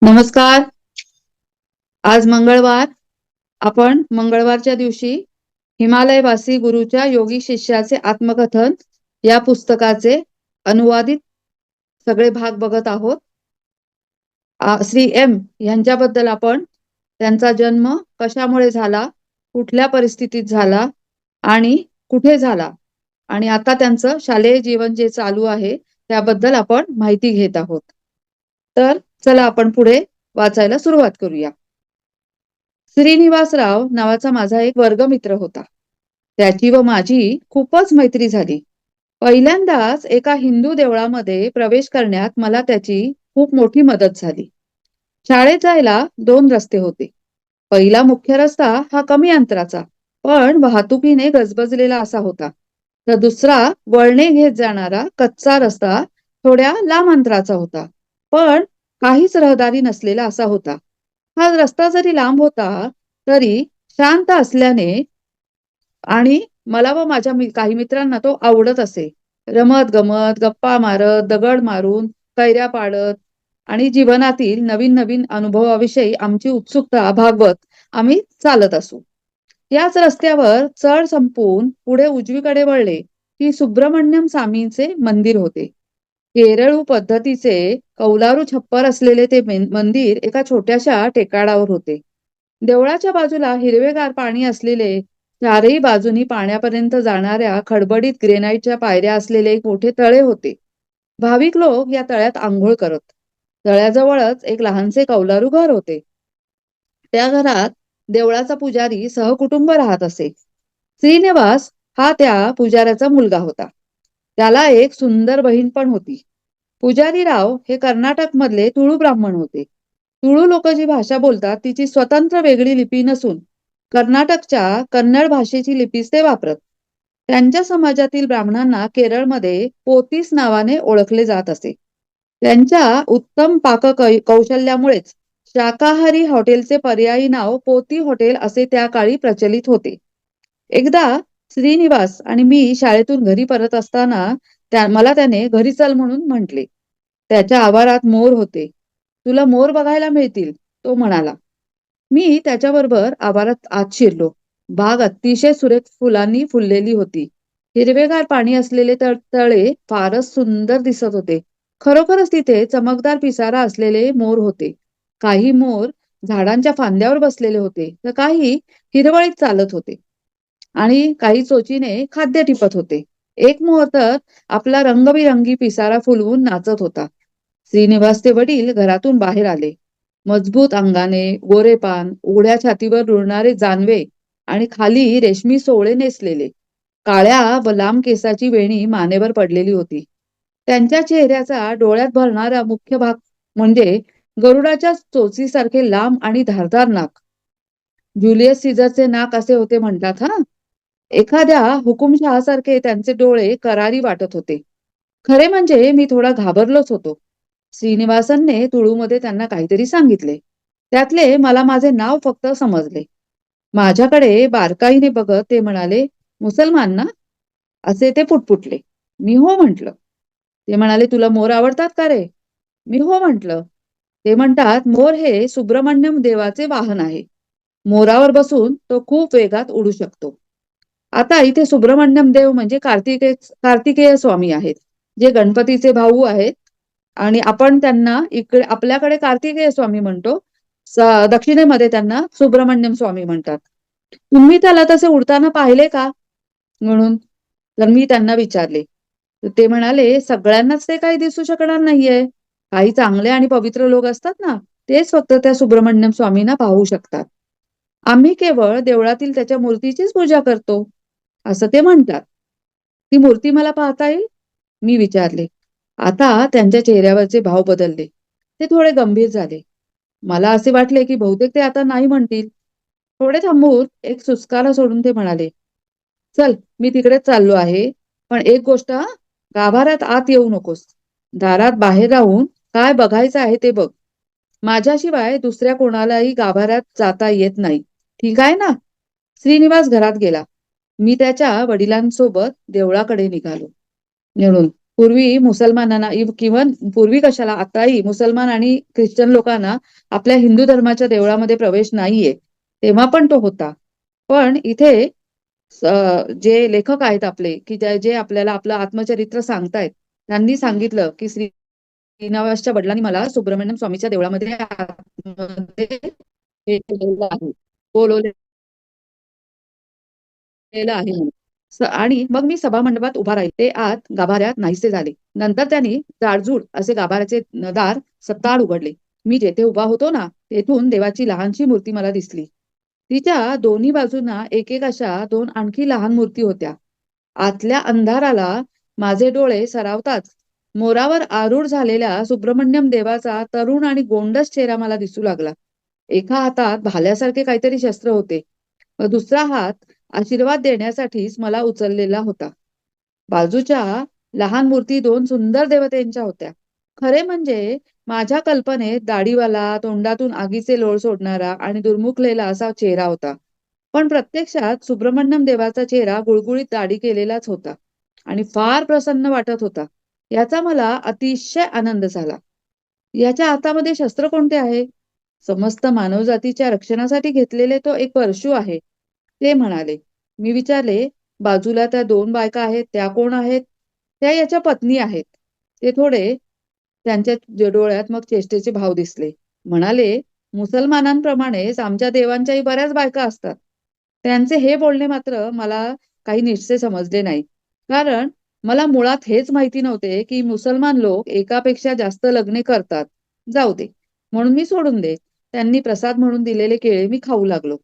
नमस्कार. आज मंगळवार. आपण मंगळवारच्या दिवशी हिमालयवासी गुरुच्या योगी शिष्याचे आत्मकथन या पुस्तकाचे अनुवादित सगळे भाग बघत आहोत. श्री एम यांच्याबद्दल आपण त्यांचा जन्म कशामुळे झाला, कुठल्या परिस्थितीत झाला आणि कुठे झाला आणि आता त्यांचं शालेय जीवन जे चालू आहे त्याबद्दल आपण माहिती घेत आहोत. तर चला आपण पुढे वाचायला सुरुवात करूया. श्रीनिवासराव नावाचा माझा एक वर्गमित्र होता. त्याची व माझी खूपच मैत्री झाली. पहिल्यांदाच एका हिंदू देवळामध्ये प्रवेश करण्यात मला त्याची खूप मोठी मदत झाली. शाळेत जायला 2 रस्ते होते. पहिला मुख्य रस्ता हा कमी अंतराचा पण वाहतुकीने गजबजलेला असा होता. तर दुसरा वळणे घेत जाणारा कच्चा रस्ता थोड्या लांब अंतराचा होता पण काहीच रहदारी नसलेला असा होता. हा रस्ता जरी लांब होता तरी शांत असल्याने आणि मला व माझ्या काही मित्रांना तो आवडत असे. रमत गमत गप्पा मारत दगड मारून कैऱ्या पाडत आणि जीवनातील नवीन नवीन अनुभवाविषयी आमची उत्सुकता भागवत आम्ही चालत असू. याच रस्त्यावर चढ संपून पुढे उजवीकडे वळले की सुब्रमण्यम स्वामींचे मंदिर होते. केरळू पद्धतीचे कौलारू छप्पर असलेले ते मंदिर एका छोट्याशा टेकाडावर होते. देवळाच्या बाजूला हिरवेगार पाणी असलेले, चारही बाजूनी पाण्यापर्यंत जाणाऱ्या खडबडीत ग्रेनाईटच्या पायऱ्या असलेले एक मोठे तळे होते. भाविक लोक या तळ्यात आंघोळ करत. तळ्याजवळच एक लहानसे कौलारू घर होते. त्या घरात देवळाचा पुजारी सहकुटुंब राहत असे. श्रीनिवास हा त्या पुजाऱ्याचा मुलगा होता. त्याला एक सुंदर बहीण पण होती. पुजारीराव हे कर्नाटक मधले तुळू ब्राह्मण होते. तुळू लोक जी भाषा बोलतात तिची स्वतंत्र वेगळी लिपी नसून कर्नाटकच्या कन्नड भाषेची लिपीच ते वापरत. त्यांच्या समाजातील ब्राह्मणांना केरळमध्ये पोतीस नावाने ओळखले जात असे. त्यांच्या उत्तम कौशल्यामुळेच शाकाहारी हॉटेलचे पर्यायी नाव पोती हॉटेल असे त्या काळी प्रचलित होते. एकदा श्रीनिवास आणि मी शाळेतून घरी परत असताना मला त्याने घरी चल म्हणून म्हटले. त्याच्या आवारात मोर होते. तुला मोर बघायला मिळतील, तो म्हणाला. मी त्याच्याबरोबर आवारात आत शिरलो. बाग अतिशय सुरेख फुलांनी फुललेली होती. हिरवेगार पाणी असलेले तळे फारच सुंदर दिसत होते. खरोखरच तिथे चमकदार पिसारा असलेले मोर होते. काही मोर झाडांच्या फांद्यावर बसलेले होते तर काही हिरवळीत चालत होते आणि काही चोचीने खाद्य टिपत होते. एक मोर तर आपला रंगबिरंगी पिसारा फुलवून नाचत होता. श्रीनिवासचे वडील घरातून बाहेर आले. मजबूत अंगाने, गोरेपान, उघड्या छातीवर रुळणारे जानवे आणि खाली रेशमी सोवळे नेसलेले. काळ्या व लांब केसाची वेणी मानेवर पडलेली होती. त्यांच्या चेहऱ्याचा डोळ्यात भरणारा मुख्य भाग म्हणजे गरुडाच्या चोचीसारखे लांब आणि धारदार नाक. ज्युलियस सीझरचे नाक असे होते म्हणतात हा. एखाद्या हुकुमशहासारखे त्यांचे डोळे करारी वाटत होते. खरे म्हणजे मी थोडा घाबरलोच होतो. श्रीनिवासनने तुळूमध्ये त्यांना काहीतरी सांगितले. त्यातले मला माझे नाव फक्त समजले. माझ्याकडे बारकाईने बघत ते म्हणाले, मुसलमान ना? असे ते पुटपुटले. मी हो म्हटलं. ते म्हणाले, तुला मोर आवडतात का रे? मी हो म्हटलं. ते म्हणतात, मोर हे सुब्रमण्यम देवाचे वाहन आहे. मोरावर बसून तो खूप वेगात उडू शकतो. आता इथे सुब्रमण्यम देव म्हणजे कार्तिकेय स्वामी आहेत, जे गणपतीचे भाऊ आहेत आणि आपण त्यांना इकडे आपल्याकडे कार्तिकेय स्वामी म्हणतो. दक्षिणेमध्ये त्यांना सुब्रमण्यम स्वामी म्हणतात. तुम्ही त्याला तसे उडताना पाहिले का म्हणून तर मी त्यांना विचारले. तर ते म्हणाले, सगळ्यांनाच ते काही दिसू शकणार नाहीये. काही चांगले आणि पवित्र लोक असतात ना, तेच फक्त त्या सुब्रमण्यम स्वामींना पाहू शकतात. आम्ही केवळ देवळातील त्याच्या मूर्तीचीच पूजा करतो असं ते म्हणतात. ती मूर्ती मला पाहता येईल? मी विचारले. आता त्यांच्या चेहऱ्यावरचे भाव बदलले. ते थोडे गंभीर झाले. मला असे वाटले की बहुतेक ते आता नाही म्हणतील. थोडे थांबून एक सुस्कारा सोडून ते म्हणाले, चल मी तिकडेच चाललो आहे. पण एक गोष्ट हा, गाभाऱ्यात आत येऊ नकोस. दारात बाहेर राहून काय बघायचं आहे ते बघ. माझ्याशिवाय दुसऱ्या कोणालाही गाभाऱ्यात जाता येत नाही. ठीक आहे ना? श्रीनिवास घरात गेला. मी त्याच्या वडिलांसोबत देवळाकडे निघालो. म्हणून पूर्वी मुसलमानांना किंवा पूर्वी कशाला आताही मुसलमान आणि ख्रिश्चन लोकांना आपल्या हिंदू धर्माच्या देवळामध्ये प्रवेश नाहीये. तेव्हा पण तो होता. पण इथे जे लेखक आहेत आपले, की जे आपल्याला आपलं आत्मचरित्र सांगतायत, त्यांनी सांगितलं, की श्रीनिवासच्या वडिलांनी मला सुब्रमण्यम स्वामीच्या देवळामध्ये आतमध्ये हे केलेलं आहे, बोलवलेलं आहे म्हणून. आणि मग मी सभामंडपात उभा राहिले. ते आत गाभाऱ्यात नाहीसे झाले. नंतर त्यांनी जाडजूड असे गाभाऱ्याचे दार सताड उघडले. मी जेथे उभा होतो ना, तेथून देवाची लहानशी मूर्ती मला दिसली. तिच्या दोन्ही बाजूंना एक अशा 2 आणखी लहान मूर्ती होत्या. आतल्या अंधाराला माझे डोळे सरावताच मोरावर आरूढ झालेल्या सुब्रमण्यम देवाचा तरुण आणि गोंडस चेहरा मला दिसू लागला. एका हातात भाल्यासारखे काहीतरी शस्त्र होते व दुसरा हात आशीर्वाद देण्यासाठीच मला उचललेला होता. बाजूच्या लहान मूर्ती 2 सुंदर देवतेंच्या होत्या. खरे म्हणजे माझ्या कल्पनेत दाढीवाला, तोंडातून आगीचे लोळ सोडणारा आणि दुर्मुखलेला असा चेहरा होता. पण प्रत्यक्षात सुब्रमण्यम देवाचा चेहरा गुळगुळीत दाढी केलेलाच होता आणि फार प्रसन्न वाटत होता. याचा मला अतिशय आनंद झाला. याच्या हातामध्ये शस्त्र कोणते आहे? समस्त मानवजातीच्या रक्षणासाठी घेतलेले तो एक परशू आहे, ते म्हणाले. मी विचारले, बाजूला त्या 2 बायका आहेत, त्या कोण आहेत? त्या याच्या पत्नी आहेत. ते थोडे त्यांच्या डोळ्यात मग चेष्टेचे भाव दिसले. म्हणाले, मुसलमानांप्रमाणेच आमच्या देवांच्याही बऱ्याच बायका असतात. त्यांचे हे बोलणे मात्र मला काही नीटसे समजले नाही. कारण मला मुळात हेच माहिती नव्हते, की मुसलमान लोक एकापेक्षा जास्त लग्ने करतात. जाऊ दे, म्हणून मी सोडून दे. त्यांनी प्रसाद म्हणून दिलेले केळे मी खाऊ लागलो.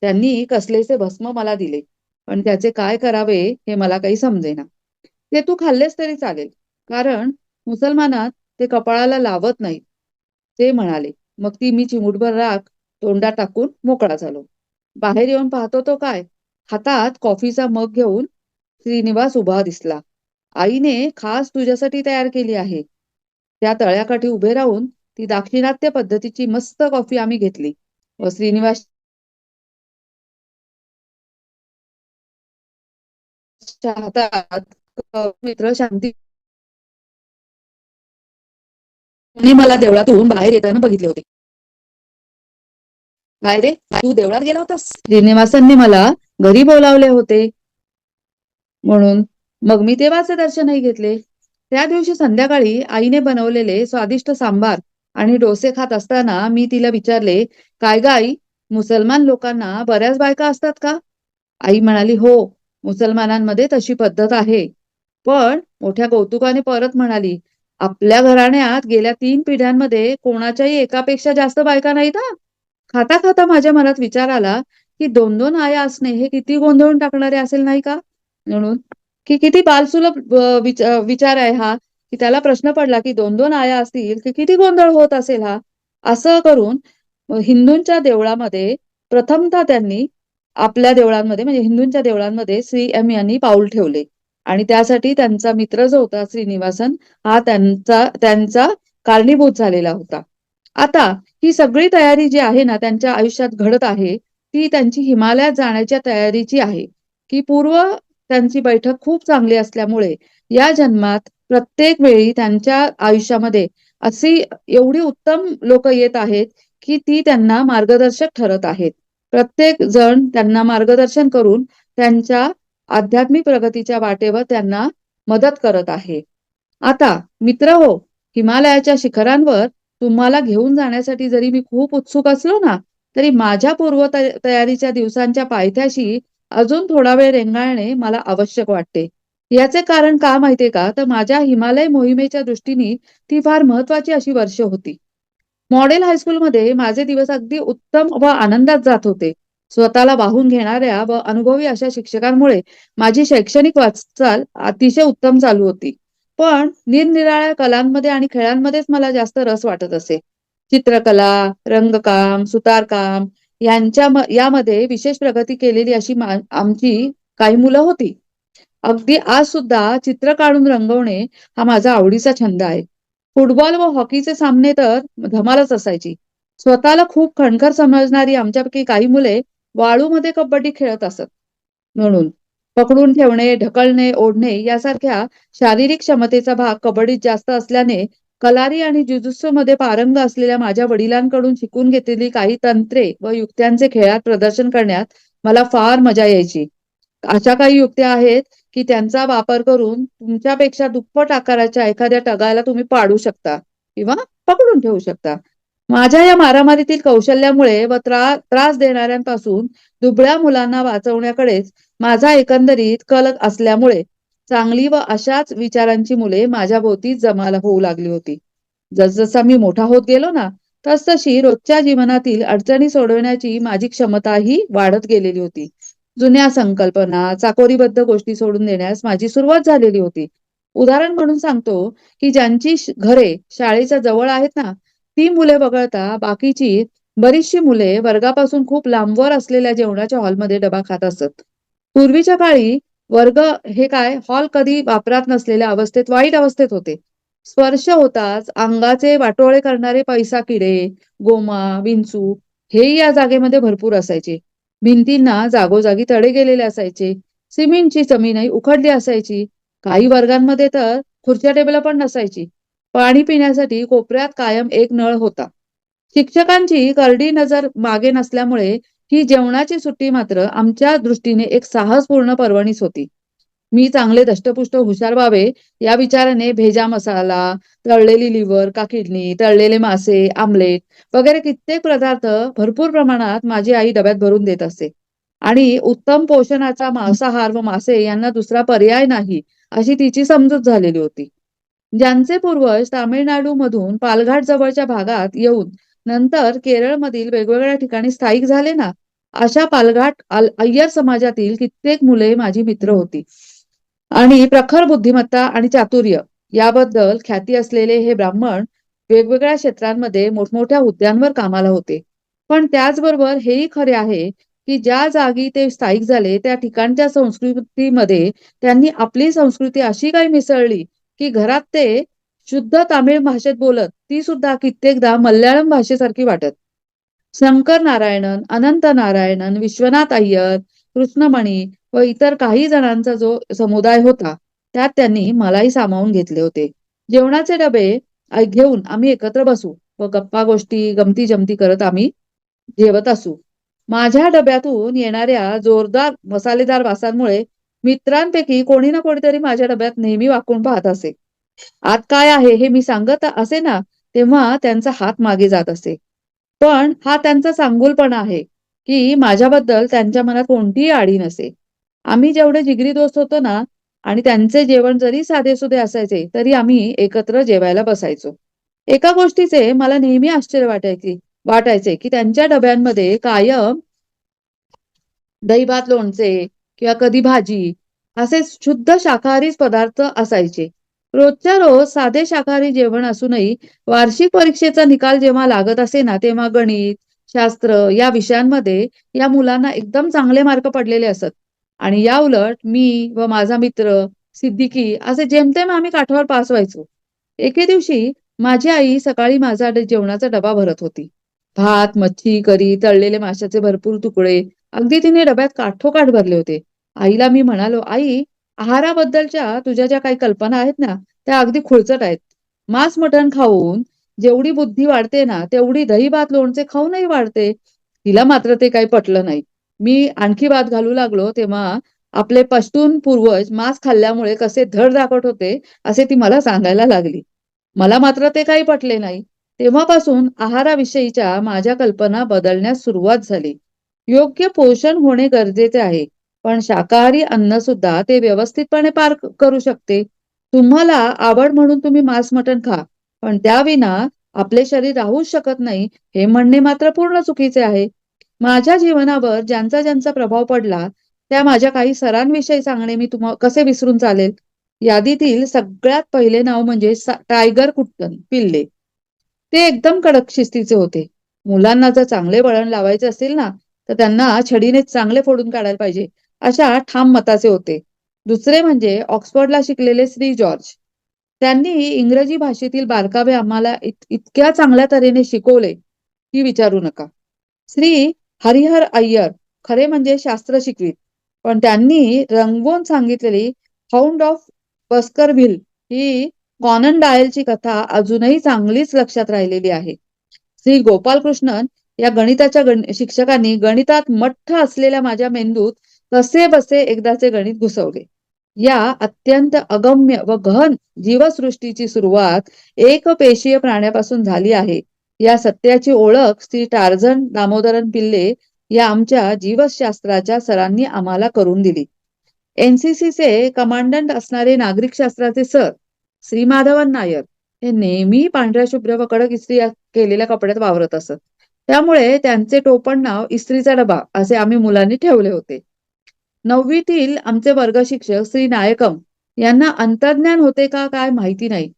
त्यांनी कसलेसे भस्म मला दिले, पण त्याचे काय करावे हे मला काही समजेना. ते तू खाल्लेस तरी चालेल, कारण मुसलमानात ते कपाळाला लावत नाहीत, ते म्हणाले. मग ती मी चिमूटभर राख तोंडात टाकून मोकळा झालो. बाहेर येऊन पाहतो तो काय, हातात कॉफीचा मग घेऊन श्रीनिवास उभा दिसला. आईने खास तुझ्यासाठी तयार केली आहे. त्या तळ्याकाठी उभे राहून ती दाक्षिणात्य पद्धतीची मस्त कॉफी आम्ही घेतली व श्रीनिवासच्या हातात मित्र शांती मला देवळातून बाहेर येताना बघितले होते. काय रे, तू देवळात गेला होतास? श्रीनिवासांनी मला घरी बोलावले होते म्हणून. मग मी देवाचे दर्शनही घेतले. त्या दिवशी संध्याकाळी आईने बनवलेले स्वादिष्ट सांबार आणि डोसे खात असताना मी तिला विचारले, काय ग आई, मुसलमान लोकांना बऱ्याच बायका असतात का? आई म्हणाली, हो, मुसलमानांमध्ये तशी पद्धत आहे. पण मोठ्या कौतुकाने परत म्हणाली, आपल्या घराण्यात गेल्या 3 पिढ्यांमध्ये कोणाच्याही एकापेक्षा जास्त बायका नाहीत हा. खाता खाता माझ्या मनात विचार आला, की 2-2 आया असणे हे किती गोंधळून टाकणारे असेल नाही का? म्हणून की किती बालसुलभ विचार आहे हा, की त्याला प्रश्न पडला, की 2-2 आया असतील, की किती गोंधळ होत असेल हा? असं करून हिंदूंच्या देवळामध्ये प्रथमतः त्यांनी आपल्या देवळांमध्ये म्हणजे हिंदूंच्या देवळांमध्ये श्री एम यांनी पाऊल ठेवले आणि त्यासाठी त्यांचा मित्र जो होता श्रीनिवासन हा त्यांचा कारणीभूत झालेला होता. आता ही सगळी तयारी जी आहे ना त्यांच्या आयुष्यात घडत आहे, ती त्यांची हिमालयात जाण्याच्या तयारीची आहे, की पूर्व त्यांची बैठक खूप चांगली असल्यामुळे या जन्मात प्रत्येक वेळी त्यांच्या आयुष्यामध्ये अशी एवढी उत्तम लोक येत आहेत, की ती त्यांना मार्गदर्शक ठरत आहेत. प्रत्येक जण त्यांना मार्गदर्शन करून त्यांच्या आध्यात्मिक प्रगतीच्या वाटेवर त्यांना मदत करत आहे. आता मित्रहो, हिमालयाच्या शिखरांवर तुम्हाला घेऊन जाण्यासाठी जरी मी खूप उत्सुक असलो ना, तरी माझ्या तयारीच्या दिवसांच्या पायथ्याशी अजून थोडा वेळ रेंगाळणे मला आवश्यक वाटते. याचे कारण का माहितीये का? तर माझ्या हिमालय मोहिमेच्या दृष्टीने ती फार महत्वाची अशी वर्ष होती. मॉडेल हायस्कूलमध्ये माझे दिवस अगदी उत्तम व आनंदात जात होते. स्वतःला वाहून घेणाऱ्या व अनुभवी अशा शिक्षकांमुळे माझी शैक्षणिक वाटचाल अतिशय उत्तम चालू होती. पण निरनिराळ्या कलांमध्ये आणि खेळांमध्येच मला जास्त रस वाटत असे. चित्रकला, रंगकाम, सुतारकाम यामध्ये विशेष प्रगती केलेली अशी आमची काही मुलं होती. अगदी आज सुद्धा चित्र काढून रंगवणे हा माझा आवडीचा छंद आहे. फुटबॉल व हॉकीचे सामने तर धमालच असायची. स्वतःला खूप खणखर समजणारी आमच्यापैकी काही मुले वाळूमध्ये कबड्डी खेळत असत म्हणून. पकडून ठेवणे, ढकलणे, ओढणे यासारख्या शारीरिक क्षमतेचा भाग कबड्डीत जास्त असल्याने कलारी आणि जुजुत्सूमध्ये पारंग असलेल्या माझ्या वडिलांकडून शिकून घेतलेली काही तंत्रे व युक्त्यांचे खेळात प्रदर्शन करण्यात मला फार मजा यायची. अशा काही युक्त्या आहेत, की त्यांचा वापर करून तुमच्यापेक्षा दुप्पट आकाराच्या एखाद्या टगाला तुम्ही पाडू शकता किंवा पकडून ठेवू शकता. माझ्या या मारामारीतील कौशल्यामुळे व त्रास देणाऱ्यांपासून दुबळ्या मुलांना वाचवण्याकडेच माझा एकंदरीत कल असल्यामुळे चांगली व अशाच विचारांची मुले माझ्याभोवती जमाला होऊ लागली होती. जसजसा मी मोठा होत गेलो ना, तसतशी रोजच्या जीवनातील अडचणी सोडवण्याची माझी क्षमताही वाढत गेलेली होती. जुन्या संकल्पना, चाकोरीबद्ध गोष्टी सोडून देण्यास माझी सुरुवात झालेली होती. उदाहरण म्हणून सांगतो, की ज्यांची घरे शाळेच्या जवळ आहेत ना, ती मुले वगळता बाकीची बरीचशी मुले वर्गापासून खूप लांबवर असलेल्या जेवणाच्या हॉलमध्ये डबा खात असत. पूर्वीच्या काळी वर्ग हे काय हॉल कधी वापरात नसलेल्या अवस्थेत वाईट अवस्थेत होते. स्पर्श होताच अंगाचे वाटोळे करणारे पैसा किडे, गोमा, विंचू हेही या जागेमध्ये भरपूर असायचे. भिंतींना जागोजागी तडे गेलेले असायचे. सिमेंटची जमीनही उखडली असायची. काही वर्गांमध्ये तर खुर्च्या टेबल पण नसायची. पाणी पिण्यासाठी कोपऱ्यात कायम एक नळ होता. शिक्षकांची करडी नजर मागे नसल्यामुळे ही जेवणाची सुट्टी मात्र आमच्या दृष्टीने एक साहसपूर्ण पर्वणीच होती. मी चांगले धष्टपुष्ट हुशार व्हावे या विचाराने भेजा मसाला, तळलेली लिव्हर का किडनी, तळलेले मासे, आमलेट वगैरे कित्येक पदार्थ भरपूर प्रमाणात माझी आई डब्यात भरून देत असे. आणि उत्तम पोषणाचा मांसाहार व मासे यांना दुसरा पर्याय नाही, अशी तिची समजूत झालेली होती. ज्यांचे पूर्वज तामिळनाडूमधून पालघाट जवळच्या भागात येऊन नंतर केरळमधील वेगवेगळ्या ठिकाणी स्थायिक झाले ना, अशा पालघाट अय्यर समाजातील कित्येक मुले माझी मित्र होती. आणि प्रखर बुद्धिमत्ता आणि चातुर्य याबद्दल ख्याती असलेले हे ब्राह्मण वेगवेगळ्या क्षेत्रांमध्ये मोठमोठ्या हुद्द्यांवर कामाला होते. पण त्याचबरोबर हेही खरे आहे, की ज्या जागी ते स्थायिक झाले त्या ठिकाणच्या संस्कृतीमध्ये त्यांनी आपली संस्कृती अशी काही मिसळली, की घरात ते शुद्ध तामिळ भाषेत बोलत, ती सुद्धा कित्येकदा मल्याळम भाषेसारखी वाटत. शंकर नारायणन, अनंत नारायणन, विश्वनाथ अय्यर, कृष्णमणी व इतर काही जणांचा जो समुदाय होता, त्यात त्यांनी मलाही सामावून घेतले होते. जेवणाचे डबे घेऊन आम्ही एकत्र बसू व गप्पा गोष्टी, गमती-जमती करत आम्ही जेवत असू. माझ्या डब्यातून येणाऱ्या जोरदार मसालेदार वासांमुळे मित्रांपैकी कोणी ना कोणीतरी माझ्या डब्यात नेहमी वाकून पाहत असे. आत काय आहे हे मी सांगत असे ना, तेव्हा त्यांचा हात मागे जात असे. पण हा त्यांचा चांगुलपणा आहे, की माझ्याबद्दल त्यांच्या मनात कोणतीही आडी नसे. आम्ही जेवढे जिगरी दोस्त होतो ना आणि त्यांचे जेवण जरी साधेसुधे असायचे, तरी आम्ही एकत्र जेवायला बसायचो. एका गोष्टीचे मला नेहमी आश्चर्य वाटायचे, की त्यांच्या डब्यांमध्ये कायम दही-भात, लोणचे किंवा कधी भाजी असे शुद्ध शाकाहारीच पदार्थ असायचे. रोजच्या रोज साधे शाकाहारी जेवण असूनही वार्षिक परीक्षेचा निकाल जेव्हा लागत असे ना, तेव्हा गणित, शास्त्र या विषयांमध्ये या मुलांना एकदम चांगले मार्क पडलेले असत. आणि याउलट मी व माझा मित्र सिद्दीकी असे जेमतेम आम्ही काठावर पास व्हायचो. एके दिवशी माझी आई सकाळी माझा जेवणाचा डबा भरत होती. भात, मच्छी, करी, तळलेले माशाचे भरपूर तुकडे अगदी तिने डब्यात काठोकाठ भरले होते. आईला मी म्हणालो, "आई, आहाराबद्दलच्या तुझ्या ज्या काही कल्पना आहेत ना, त्या अगदी खुळचट आहेत. मांस-मटण खाऊन जेवढी बुद्धी वाढते ना, तेवढी दही-भात, लोणचे खाऊनही वाढते." तिला मात्र ते काही पटलं नाही. मी आणखी वाद घालू लागलो, तेव्हा आपले पश्तून पूर्वज मांस खाल्ल्यामुळे कसे धड धाकट होते, असे ती मला सांगायला लागली. मला मात्र ते काही पटले नाही. तेव्हापासून आहाराविषयीच्या माझ्या कल्पना बदलण्यास सुरुवात झाली. योग्य पोषण होणे गरजेचे आहे, पण शाकाहारी अन्न सुद्धा ते व्यवस्थितपणे पार करू शकते. तुम्हाला आवड म्हणून तुम्ही मांस-मटण खा, पण त्याविना आपले शरीर राहूच शकत नाही, हे म्हणणे मात्र पूर्ण चुकीचे आहे. माझ्या जीवनावर ज्यांचा ज्यांचा प्रभाव पडला, त्या माझ्या काही सरांविषयी सांगणे मी कसे विसरून चालेल? यादीतील सगळ्यात पहिले नाव म्हणजे टायगर कुट्टन पिल्ले. ते एकदम कडक शिस्तीचे होते. मुलांना जर चांगले वळण लावायचे असेल ना, तर त्यांना छडीने चांगले फोडून काढायला पाहिजे, अशा ठाम मताचे होते. दुसरे म्हणजे ऑक्सफर्डला शिकलेले श्री जॉर्ज. त्यांनी इंग्रजी भाषेतील बारकावे आम्हाला इतक्या चांगल्या तऱ्हेने शिकवले, की विचारू नका. श्री हरिहर अय्यर खरे म्हणजे शास्त्र शिकवीत. पण त्यांनी रंगवून सांगितलेली हाऊंड ऑफ बस्करव्हिल ही कॉनन डायलची कथा अजूनही चांगलीच लक्षात राहिलेली आहे. श्री गोपालकृष्णन या गणिताच्या शिक्षकांनी गणितात मठ्ठ असलेल्या माझ्या मेंदूत कसेबसे एकदाचे गणित घुसवले. या अत्यंत अगम्य व गहन जीवसृष्टीची सुरुवात एकपेशीय प्राण्यापासून झाली आहे, या सत्याची ओळख श्री टार्झन दामोदरन पिल्ले या आमच्या जीवशास्त्राच्या सरांनी आम्हाला करून दिली. एनसीसीचे कमांडंट असणारे नागरिकशास्त्राचे सर श्री माधवन नायर हे नेहमी पांढऱ्या शुभ्र व कडक इस्त्री केलेल्या कपड्यात वावरत असत. त्यामुळे त्यांचे टोपण नाव इस्त्रीचा डबा असे आम्ही मुलांनी ठेवले होते. 9वीतील आमचे वर्ग शिक्षक श्री नायकम यांना अंतर्ज्ञान होते का काय माहिती नाही.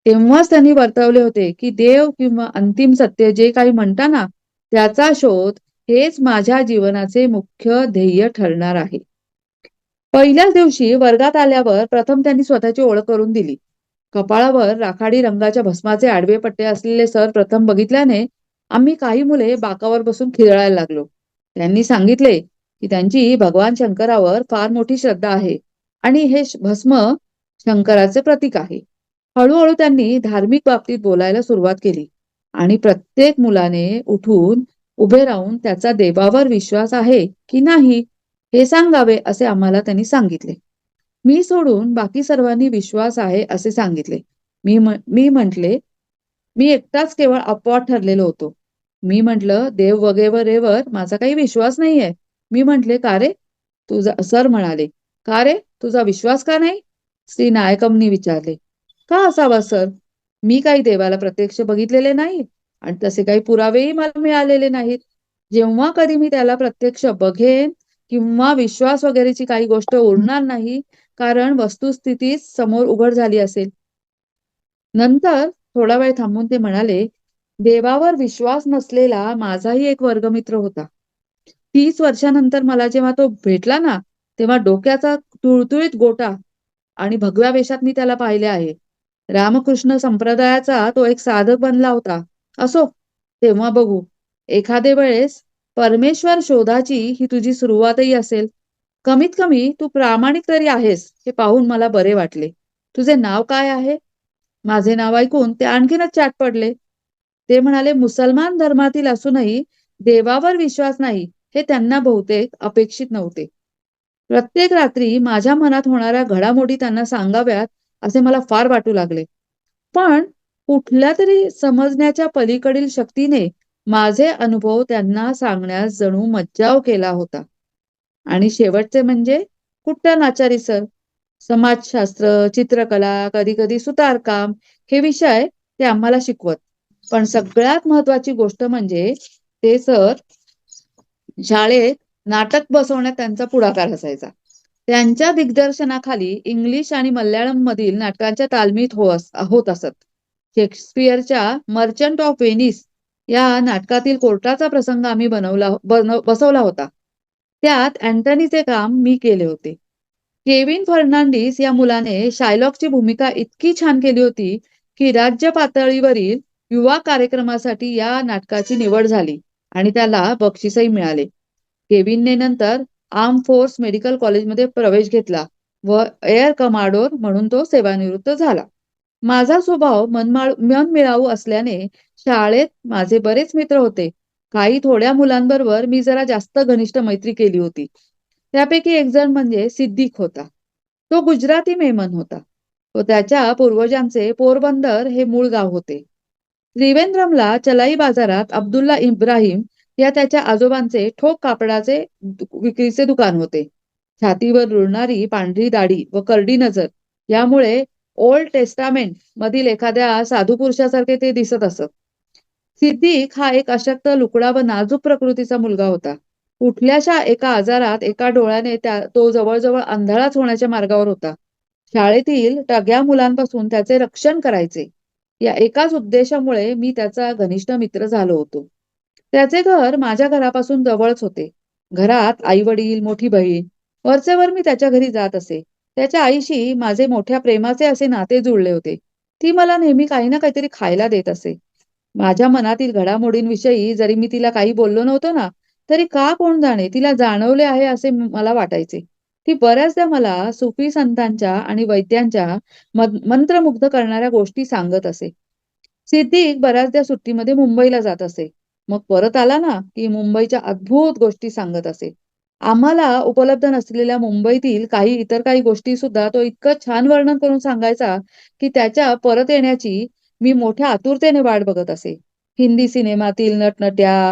तेव्हाच त्यांनी वर्तवले होते की देव किंवा अंतिम सत्य जे काही म्हणता ना, त्याचा शोध हेच माझ्या जीवनाचे मुख्य ध्येय ठरणार आहे. पहिल्याच दिवशी वर्गात आल्यावर प्रथम त्यांनी स्वतःची ओळख करून दिली. कपाळावर राखाडी रंगाच्या भस्माचे आडवे पट्टे असलेले सर प्रथम बघितल्याने आम्ही काही मुले बाकावर बसून खिदळायला लागलो. त्यांनी सांगितले की त्यांची भगवान शंकरावर फार मोठी श्रद्धा आहे आणि हे भस्म शंकराचे प्रतीक आहे. हळूहळू त्यांनी धार्मिक बाबतीत बोलायला सुरुवात केली आणि प्रत्येक मुलाने उठून उभे राहून त्याचा देवावर विश्वास आहे की नाही हे सांगावे असे आम्हाला त्यांनी सांगितले. मी सोडून बाकी सर्वांनी विश्वास आहे असे सांगितले. मी म्हटले, मी एकटाच केवळ अपवाद ठरलेलो होतो. मी म्हटलं, देव वगैरेवर माझा काही विश्वास नाहीये. मी म्हटले, का रे? सर म्हणाले, का रे? तुझा विश्वास का नाही? श्री नायकमनी विचारले. का असावा सर? मी काही देवाला प्रत्यक्ष बघितलेले नाही आणि तसे काही पुरावेही मला मिळालेले नाहीत. जेव्हा कधी मी त्याला प्रत्यक्ष बघेन किंवा विश्वास वगैरेची काही गोष्ट उरणार नाही, कारण वस्तुस्थितीच समोर उघड झाली असेल. नंतर थोडा वेळ थांबून ते म्हणाले, देवावर विश्वास नसलेला माझाही एक वर्गमित्र होता. 30 वर्षानंतर मला जेव्हा तो भेटला ना, तेव्हा डोक्याचा तुळतुळीत गोटा आणि भगव्या वेशात मी त्याला पाहिले आहे. रामकृष्ण संप्रदायाचा तो एक साधक बनला होता. असो, तेव्हा बघू. एखादे वेळेस परमेश्वर शोधाची ही तुझी सुरुवातही असेल. कमीत कमी तू प्रामाणिक तरी आहेस हे पाहून मला बरे वाटले. तुझे नाव काय आहे? माझे नाव ऐकून ते आणखीनच चाट पडले. ते म्हणाले, मुसलमान धर्मातील असूनही देवावर विश्वास नाही हे त्यांना बहुतेक अपेक्षित नव्हते. प्रत्येक रात्री माझ्या मनात होणाऱ्या घडामोडी त्यांना सांगाव्यात असे मला फार वाटू लागले. पण कुठल्या तरी समजण्याच्या पलीकडील शक्तीने माझे अनुभव त्यांना सांगण्यास जणू मज्जाव केला होता. आणि शेवटचे म्हणजे कुट्टनाचारी सर. समाजशास्त्र, चित्रकला, कधी-कधी सुतारकाम हे विषय ते आम्हाला शिकवत. पण सगळ्यात महत्वाची गोष्ट म्हणजे ते सर शाळेत नाटक बसवण्यात त्यांचा पुढाकार असायचा. त्यांच्या दिग्दर्शनाखाली इंग्लिश आणि मल्याळम मधील नाटकांच्या तालमीत होत असत. शेक्सपियरच्या मर्चंट ऑफ व्हेनिस या नाटकातील कोर्टाचा प्रसंग आम्ही बसवला होता. त्यात अँटनीचे काम मी केले होते. केविन फर्नांडिस या मुलाने शायलॉकची भूमिका इतकी छान केली होती की राज्य पातळीवरील युवा कार्यक्रमासाठी या नाटकाची निवड झाली आणि त्याला बक्षीसही मिळाले. केविनने नंतर आर्म फोर्स मेडिकल कॉलेजमध्ये प्रवेश घेतला व एअर कमांडोर म्हणून तो सेवानिवृत्त झाला. माझा स्वभाव मनमिळाऊ असल्याने शाळेत माझे बरेच मित्र होते. काही थोड्या मुलांबरोबर मी जरा जास्त घनिष्ठ मैत्री केली होती. त्यापैकी एक जण म्हणजे सिद्दीक होता. तो गुजराती मेमन होता व त्याच्या पूर्वजांचे पोरबंदर हे मूळ गाव होते. त्रिवेंद्रमला चलाई बाजारात अब्दुल्ला इब्राहिम या त्याच्या आजोबांचे ठोक कापडाचे विक्रीचे दुकान होते. छातीवर रुळणारी पांढरी दाढी व करडी नजर यामुळे ओल्ड टेस्टामेंट मधील एखाद्या साधू पुरुषासारखे ते दिसत असत. सिद्दीक हा एक अशक्त, लुकडा व नाजूक प्रकृतीचा मुलगा होता. कुठल्याशा एका आजारात एका डोळ्याने तो जवळजवळ अंधळाच होण्याच्या मार्गावर होता. शाळेतील टग्या मुलांपासून त्याचे रक्षण करायचे या एकाच उद्देशामुळे मी त्याचा घनिष्ठ मित्र झालो होतो. त्याचे घर माझ्या घरापासून जवळच होते. घरात आई-वडील, मोठी बहीण. वरचेवर मी त्याच्या घरी जात असे. त्याच्या आईशी माझे मोठ्या प्रेमाचे असे नाते जुळले होते. ती मला नेहमी काही ना काहीतरी खायला देत असे. माझ्या मनातील घडामोडींविषयी जरी मी तिला काही बोललो नव्हतो ना, तरी का कोण जाणे तिला जाणवले आहे असे मला वाटायचे. ती बऱ्याचदा मला सुफी संतांच्या आणि वैद्यांच्या मंत्रमुग्ध करणाऱ्या गोष्टी सांगत असे. सिद्दीक बऱ्याचदा सुट्टीमध्ये मुंबईला जात असे. मग परत आला ना, की मुंबईच्या अद्भुत गोष्टी सांगत असे. आम्हाला उपलब्ध नसलेल्या मुंबईतील इतर काही गोष्टी सुद्धा तो इतकं छान वर्णन करून सांगायचा, की त्याच्या परत येण्याची मी मोठ्या आतुरतेने वाट बघत असे. हिंदी सिनेमातील नटनट्या,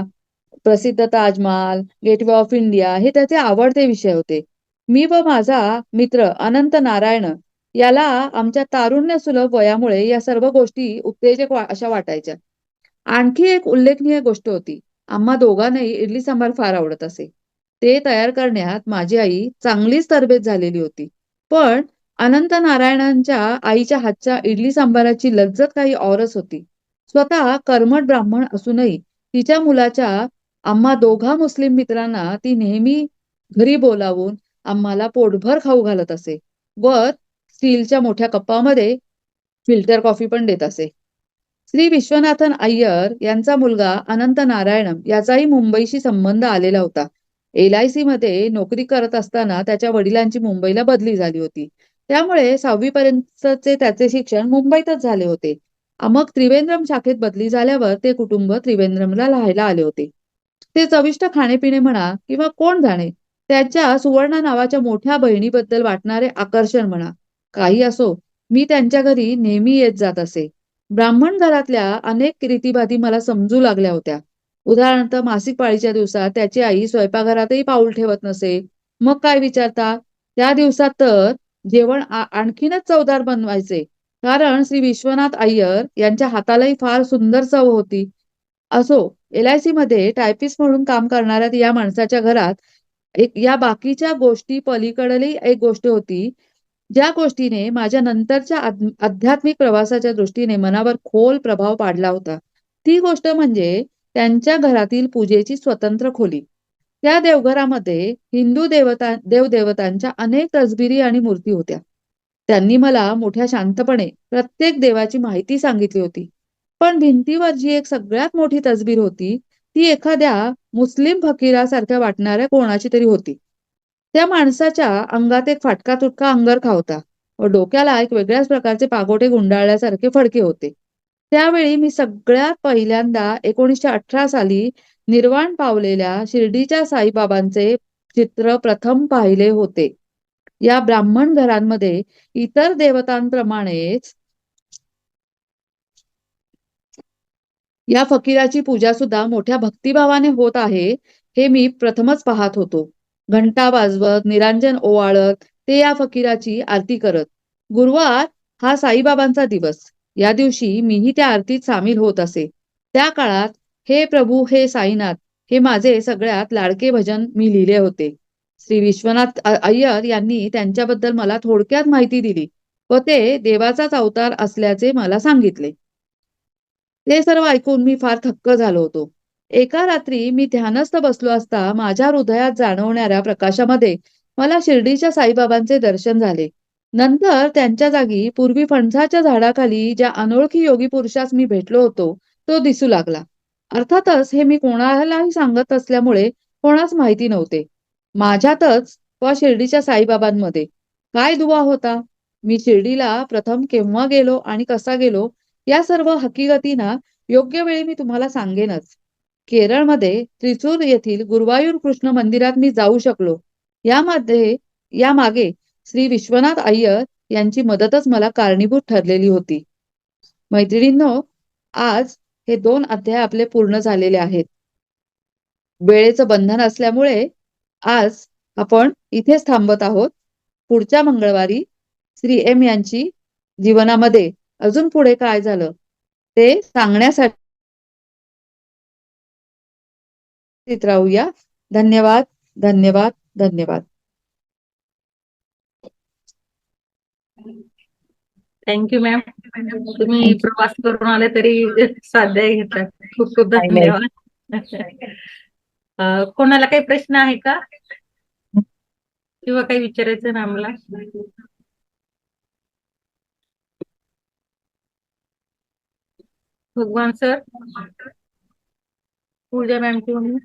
प्रसिद्ध ताजमहाल, गेटवे ऑफ इंडिया हे त्याचे आवडते विषय होते. मी व माझा मित्र अनंत नारायण याला आमच्या तारुण्यसुलभ वयामुळे या सर्व गोष्टी उत्तेजक अशा वाटायच्या. आणखी एक उल्लेखनीय गोष्ट होती. आम्हा दोघांनाही इडली सांबार फार आवडत असे. ते तयार करण्यात माझी आई चांगलीच तरबेज झालेली होती. पण अनंत नारायणांच्या आईच्या हातच्या इडली सांबाराची लज्जत काही औरच होती. स्वतः कर्मठ ब्राह्मण असूनही तिच्या मुलाच्या आम्हा दोघा मुस्लिम मित्रांना ती नेहमी घरी बोलावून आम्हाला पोटभर खाऊ घालत असे. वर स्टीलच्या मोठ्या कप्पामध्ये फिल्टर कॉफी पण देत असे. श्री विश्वनाथन अय्यर यांचा मुलगा अनंत नारायणम याचाही मुंबईशी संबंध आलेला होता. LIC मध्ये नोकरी करत असताना त्याच्या वडिलांची मुंबईला बदली झाली होती. त्यामुळे 6वी पर्यंतचे त्याचे शिक्षण मुंबईतच झाले होते. मग त्रिवेंद्रम शाखेत बदली झाल्यावर ते कुटुंब त्रिवेंद्रमला राहायला आले होते. ते चविष्ट खाणेपिणे म्हणा किंवा कोण जाणे, त्याच्या सुवर्णा नावाच्या मोठ्या बहिणीबद्दल वाटणारे आकर्षण म्हणा, काही असो, मी त्यांच्या घरी नेहमी येत जात असे. ब्राह्मण घरातल्या अनेक रीतीभाती मला समजू लागल्या होत्या. उदाहरणार्थ मासिक पाळीच्या दिवसात त्याची आई स्वयंपाकघरातही पाऊल ठेवत नसे. मग काय विचारता? त्या दिवसात तर जेवण आणखीनच चवदार बनवायचे. कारण श्री विश्वनाथ अय्यर यांच्या हातालाही फार सुंदर चव होती. असो, LIC मध्ये टायपिस्ट म्हणून काम करणाऱ्या या माणसाच्या घरात या बाकीच्या गोष्टी पलीकडली एक गोष्ट होती, ज्या गोष्टीने माझ्या नंतरच्या आध्यात्मिक प्रवासाच्या दृष्टीने मनावर खोल प्रभाव पाडला होता. ती गोष्ट म्हणजे त्यांच्या घरातील पूजेची स्वतंत्र खोली. त्या देवघरामध्ये हिंदू देवदेवतांच्या अनेक तसबिरी आणि मूर्ती होत्या. त्यांनी मला मोठ्या शांतपणे प्रत्येक देवाची माहिती सांगितली होती. पण भिंतीवर जी एक सगळ्यात मोठी तसबीर होती, ती एखाद्या मुस्लिम फकीरासारख्या वाटणाऱ्या कोणाची तरी होती. त्या माणसाच्या अंगात एक फाटका-तुटका अंगरखा होता व डोक्याला एक वेगळ्याच प्रकारचे पागोटे गुंडाळल्यासारखे फडके होते. त्यावेळी मी सगळ्यात पहिल्यांदा 1918 साली निर्वाण पावलेल्या शिर्डीच्या साईबाबांचे चित्र प्रथम पाहिले होते. या ब्राह्मण घरांमध्ये इतर देवतांप्रमाणेच या फकीराची पूजा सुद्धा मोठ्या भक्तिभावाने होत आहे, हे मी प्रथमच पाहत होतो. घंटा वाजवत, निरांजन ओवाळत ते या फकीराची आरती करत. गुरुवार हा साईबाबांचा दिवस. या दिवशी मीही त्या आरतीत सामील होत असे. त्या काळात हे प्रभू हे साईनाथ हे माझे सगळ्यात लाडके भजन मी लिहिले होते. श्री विश्वनाथ अय्यर यांनी त्यांच्याबद्दल मला थोडक्यात माहिती दिली व ते देवाचाच अवतार असल्याचे मला सांगितले. ते सर्व ऐकून मी फार थक्क झालो होतो. एका रात्री मी ध्यानस्थ बसलो असता माझ्या हृदयात जाणवणाऱ्या प्रकाशामध्ये मला शिर्डीच्या साईबाबांचे दर्शन झाले. नंतर त्यांच्या जागी पूर्वी फणसाच्या झाडाखाली ज्या अनोळखी योगी पुरुषास मी भेटलो होतो, तो दिसू लागला. अर्थातच हे मी कोणालाही सांगत असल्यामुळे कोणास माहिती नव्हते. माझ्यातच व शिर्डीच्या साईबाबांमध्ये काय दुवा होता? मी शिर्डीला प्रथम केव्हा गेलो आणि कसा गेलो या सर्व हकीकतींना योग्य वेळी मी तुम्हाला सांगेनच. केरळमध्ये त्रिचूर येथील गुरुवायूर कृष्ण मंदिरात मी जाऊ शकलो. यामध्ये यामागे श्री विश्वनाथ अय्यर यांची मदतच मला कारणीभूत ठरलेली होती. मैत्रिणींनो, आज हे 2 अध्याय आपले पूर्ण झालेले आहेत. वेळेचं बंधन असल्यामुळे आज आपण इथेच थांबत आहोत. पुढच्या मंगळवारी श्री M यांची जीवनामध्ये अजून पुढे काय झालं ते सांगण्यासाठी राहूया. धन्यवाद, धन्यवाद, धन्यवाद. Thank you ma'am. तुम्ही प्रवास करून आले तरी स्वाध्याय घेतला. खूप खूप नाही, नाही. धन्यवाद. कोणाला काही प्रश्न आहे का किंवा काही विचारायचं ना आम्हाला? भगवान सर, पूजा मॅम किंवा